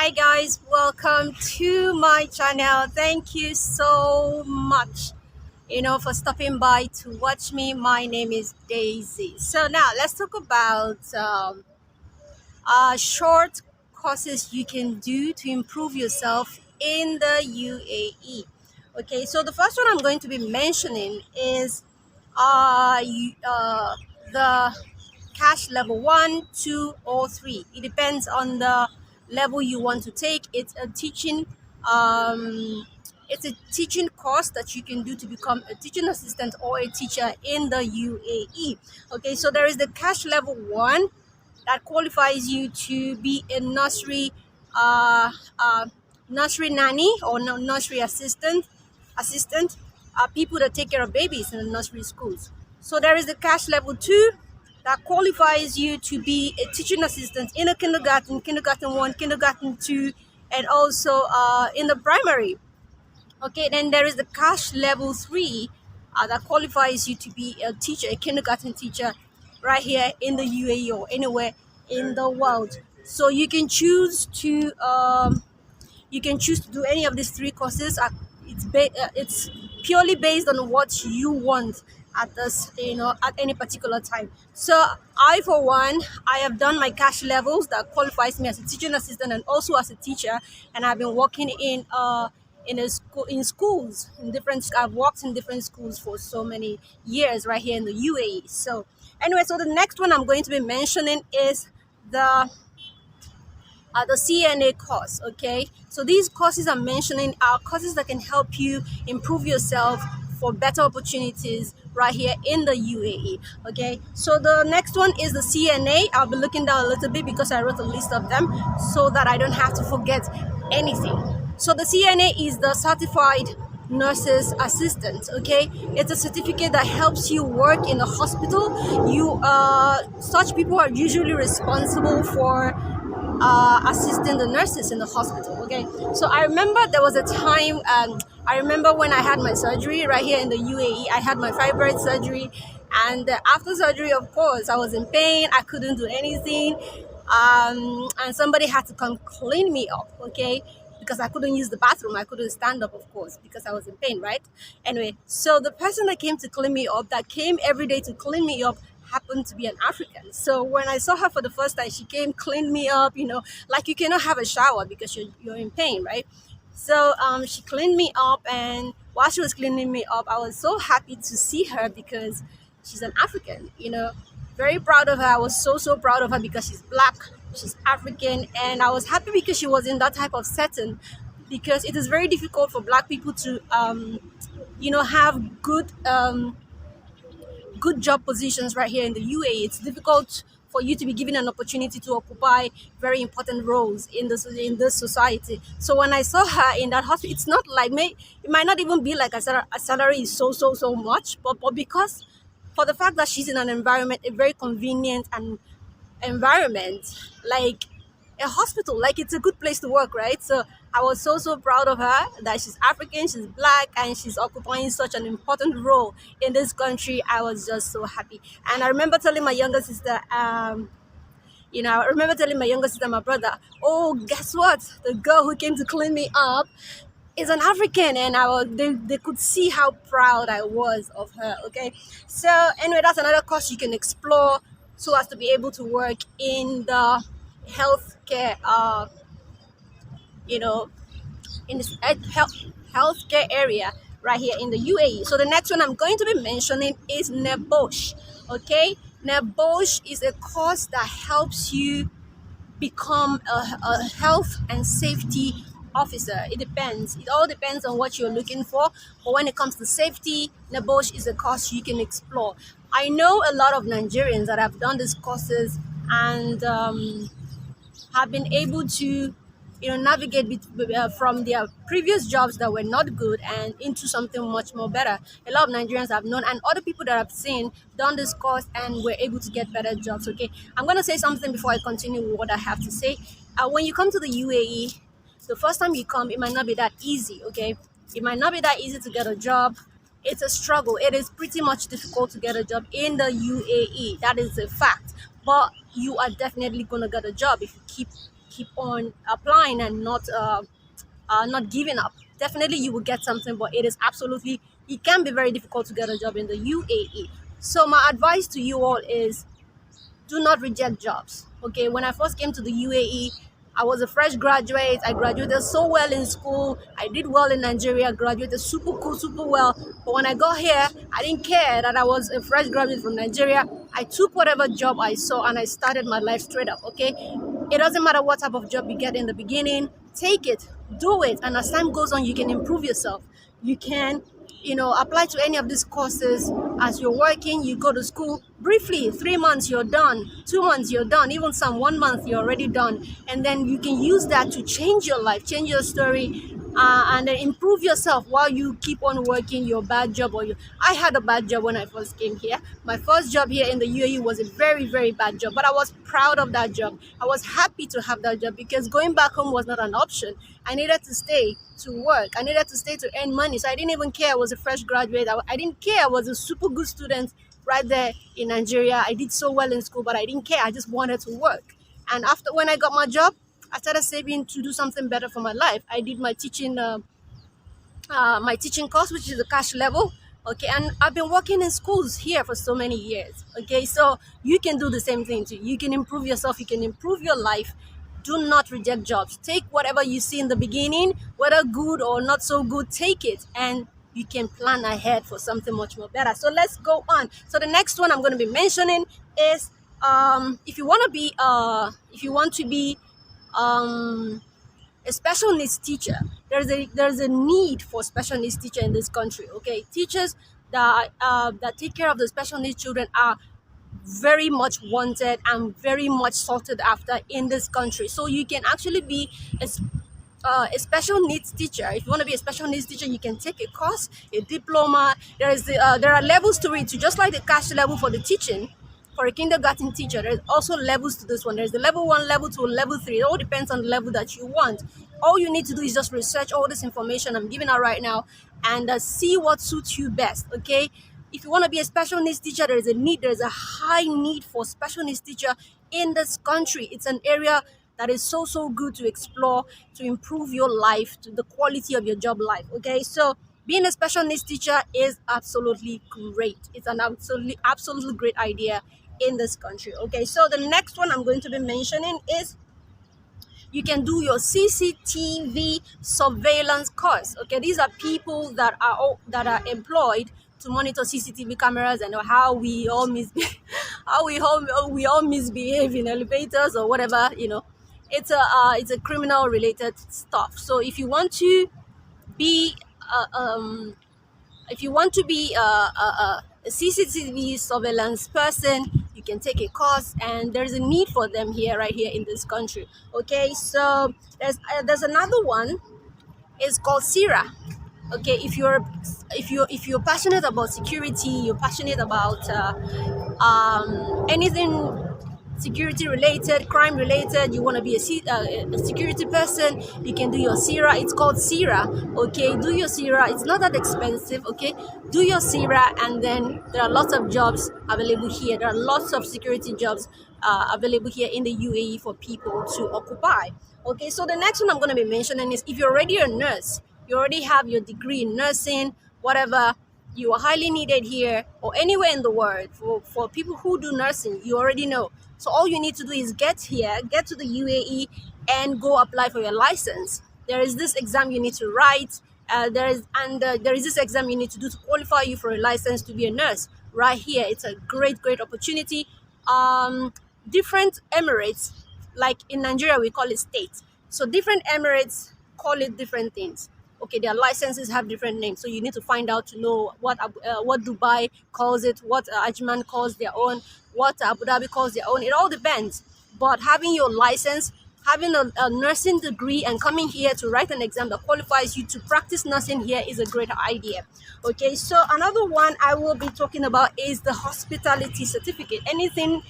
Hi guys, welcome to my channel. Thank you so much, for stopping by to watch me. My name is Daisy. So now let's talk about short courses you can do to improve yourself in the UAE. Okay, so the first one I'm going to be mentioning is the cash level 1, 2, or 3. It depends on the level you want to take. Um, it's a teaching course that you can do to become a teaching assistant or a teacher in the UAE. Okay, so there is the cash level 1 that qualifies you to be a uh, uh, nursery nanny or nursery assistant, people that take care of babies in the nursery schools. So there is the cash level 2 that qualifies you to be a teaching assistant in a kindergarten 1, kindergarten 2, and also in the primary. Okay, then there is the cash level 3 that qualifies you to be a teacher, a kindergarten teacher, right here in the UAE or anywhere in the world. So you can choose to do any of these 3 courses. It's purely based on what you want at this, at any particular time. So I, for one, I have done my cash levels that qualifies me as a teaching assistant and also as a teacher, and I've been working in schools in different. I've worked in different schools for so many years right here in the UAE. So anyway, so the next one I'm going to be mentioning is the the CNA course. Okay, so these courses I'm mentioning are courses that can help you improve yourself for better opportunities right here in the UAE. Okay, so the next one is the CNA. I'll be looking down a little bit because I wrote a list of them so that I don't have to forget anything. So the CNA is the certified nurses assistant. Okay, it's a certificate that helps you work in a hospital. Such people are usually responsible for assisting the nurses in the hospital. Okay, so I remember there was a time. I remember when I had my surgery right here in the UAE. I had my fibroid surgery, and after surgery, of course, I was in pain. I couldn't do anything, and somebody had to come clean me up. Okay, because I couldn't use the bathroom. I couldn't stand up, of course, because I was in pain, right? Anyway, so the person that came to clean me up, that came every day to clean me up, happened to be an African. So when I saw her for the first time, she came, cleaned me up, like you cannot have a shower because you're in pain, right? So she cleaned me up, and while she was cleaning me up, I was so happy to see her because she's an African, very proud of her. I was so proud of her because she's black, she's African, and I was happy because she was in that type of setting because it is very difficult for black people to have good job positions right here in the UAE. It's difficult for you to be given an opportunity to occupy very important roles in this society. So when I saw her in that hospital, it's not like it might not even be like a salary is so much, but because for the fact that she's in an environment, a very convenient and environment, like a hospital, like it's a good place to work, right? So I was so proud of her that she's African, she's black, and she's occupying such an important role in this country. I was just so happy. And I remember telling my younger sister, my brother, oh, guess what, the girl who came to clean me up is an African, and they could see how proud I was of her. Okay, so anyway, that's another course you can explore so as to be able to work in the healthcare, you know, in this healthcare area right here in the UAE. So the next one I'm going to be mentioning is NEBOSH. Okay, NEBOSH is a course that helps you become a health and safety officer. It all depends on what you're looking for, but when it comes to safety, NEBOSH is a course you can explore. I know a lot of Nigerians that have done these courses and have been able to navigate from their previous jobs that were not good and into something much more better. A lot of Nigerians have known, and other people that I've seen done this course and were able to get better jobs. Okay, I'm going to say something before I continue with what I have to say. When you come to the UAE, the first time you come, it might not be that easy. Okay, it might not be that easy to get a job. It's a struggle. It is pretty much difficult to get a job in the UAE. That is a fact. But you are definitely going to get a job if you keep keep on applying and not giving up, definitely you will get something. But it can be very difficult to get a job in the UAE. So my advice to you all is, do not reject jobs. Okay, when I first came to the UAE, I was a fresh graduate. I graduated so well in school. I did well in Nigeria, graduated super cool, super well. But when I got here, I didn't care that I was a fresh graduate from Nigeria. I took whatever job I saw and I started my life straight up. Okay, it doesn't matter what type of job you get in the beginning, take it, do it, and as time goes on, you can improve yourself. You can, apply to any of these courses. As you're working, you go to school briefly, 3 months you're done, 2 months you're done, even some 1 month you're already done, and then you can use that to change your life, change your story, and then improve yourself while you keep on working your bad job. I had a bad job when I first came here. My first job here in the UAE was a very, very bad job, but I was proud of that job. I was happy to have that job because going back home was not an option. I needed to stay to work. I needed to stay to earn money. So I didn't even care I was a fresh graduate. I didn't care I was a super good student right there in Nigeria. I did so well in school, but I didn't care. I just wanted to work. And after, when I got my job, I started saving to do something better for my life. I did my teaching course, which is a cash level. Okay, and I've been working in schools here for so many years. Okay, so you can do the same thing too. You can improve yourself, you can improve your life. Do not reject jobs. Take whatever you see in the beginning, whether good or not so good, take it, and you can plan ahead for something much more better. So let's go on. So the next one I'm going to be mentioning is, if you want to be a special needs teacher, there's a need for special needs teacher in this country. Okay, teachers that take care of the special needs children are very much wanted and very much sought after in this country. So you can actually be a special needs teacher. If you want to be a special needs teacher, you can take a course, a diploma. There are levels to it. So just like the cash level for the teaching, for a kindergarten teacher, there's also levels to this one. There's the level 1, level 2, level 3. It all depends on the level that you want. All you need to do is just research all this information I'm giving out right now and see what suits you best. Okay, if you want to be a special needs teacher, there's a high need for special needs teacher in this country. It's an area that is so good to explore, to improve your life, to the quality of your job life. Okay, so being a special needs teacher is absolutely great. It's an absolutely great idea in this country. Okay, so the next one I'm going to be mentioning is, you can do your CCTV surveillance course. Okay, these are people that are employed to monitor CCTV cameras and how we all misbehave in elevators or whatever. It's a criminal related stuff. So if you want to be a CCTV surveillance person, you can take a course, and there's a need for them right here in this country. Okay, so there's another one. It's called CIRA. Okay, if you're passionate about security, you're passionate about anything security related, crime related, you want to be a security person, you can do your CIRA. It's called CIRA. Okay, do your CIRA. It's not that expensive. Okay, do your CIRA, and then there are lots of jobs available here. There are lots of security jobs available here in the UAE for people to occupy. Okay, so the next one I'm going to be mentioning is, if you're already a nurse, you already have your degree in nursing, whatever, you are highly needed here or anywhere in the world. For people who do nursing, you already know. So all you need to do is get to the UAE and go apply for your license. There is this exam you need to write. There is this exam you need to do to qualify you for a license to be a nurse. Right here, it's a great opportunity. Different emirates, like in Nigeria, we call it states. So different emirates call it different things. Okay, their licenses have different names, so you need to find out to know what Dubai calls it, what Ajman calls their own, what Abu Dhabi calls their own. It all depends. But having your license, having a nursing degree, and coming here to write an exam that qualifies you to practice nursing here is a great idea. Okay, so another one I will be talking about is the hospitality certificate. Anything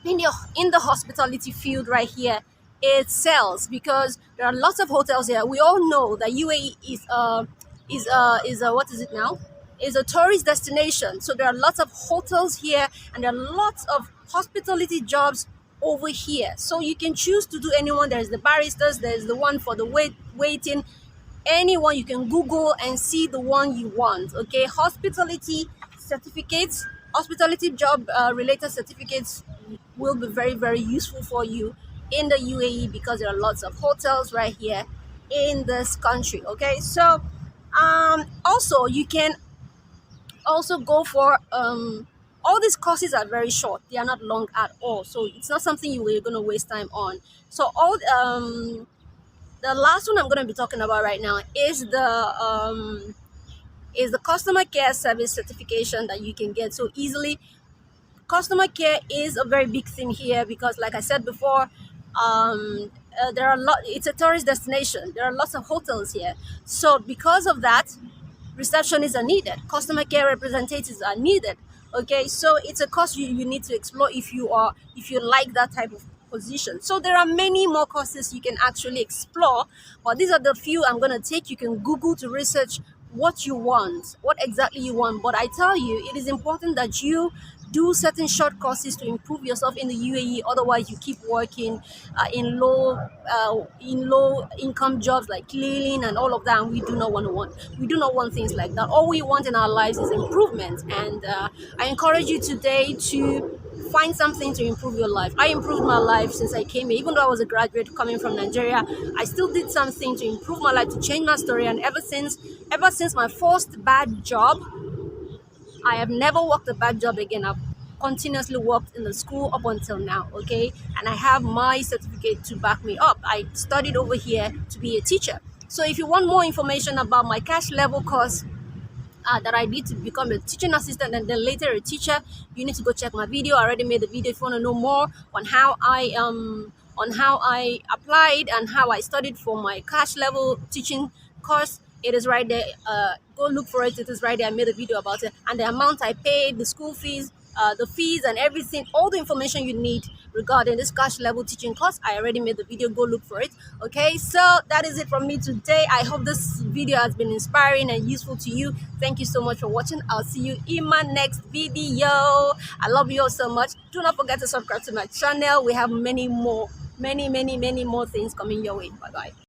in the hospitality field right here, it sells, because there are lots of hotels here. We all know that UAE is what is it now? Is a tourist destination. So there are lots of hotels here, and there are lots of hospitality jobs over here. So you can choose to do anyone. There's the baristas, there's the one for the waiting, anyone. You can Google and see the one you want. Okay, hospitality certificates, hospitality job related certificates will be very, very useful for you in the UAE because there are lots of hotels right here in this country. Okay, so also you can also go for all these courses are very short, they are not long at all, so it's not something you were going to waste time on. So all the last one I'm going to be talking about right now is the customer care service certification that you can get so easily. Customer care is a very big thing here because, like I said before, there are a lot. It's a tourist destination. There are lots of hotels here, so because of that, receptionists are needed. Customer care representatives are needed. Okay, so it's a course you need to explore if you like that type of position. So there are many more courses you can actually explore, but these are the few I'm going to take. You can Google to research what you want, what exactly you want. But I tell you, it is important that you do certain short courses to improve yourself in the UAE. Otherwise, you keep working in low income jobs like cleaning and all of that. And we do not we do not want things like that. All we want in our lives is improvement. And I encourage you today to find something to improve your life. I improved my life since I came here. Even though I was a graduate coming from Nigeria, I still did something to improve my life, to change my story. And ever since my first bad job, I have never worked a bad job again. I've continuously worked in the school up until now, okay? And I have my certificate to back me up. I studied over here to be a teacher. So if you want more information about my cash level course that I did to become a teaching assistant and then later a teacher, you need to go check my video. I already made the video. If you want to know more on how I applied and how I studied for my cash level teaching course, it is right there. Go look for it. It is right there. I made a video about it, and the amount I paid, the school fees, the fees and everything, all the information you need regarding this cash level teaching course, I already made the video. Go look for it. Okay, so that is it from me today. I hope this video has been inspiring and useful to you. Thank you so much for watching. I'll see you in my next video. I love you all so much. Do not forget to subscribe to my channel. We have many more things coming your way. Bye bye.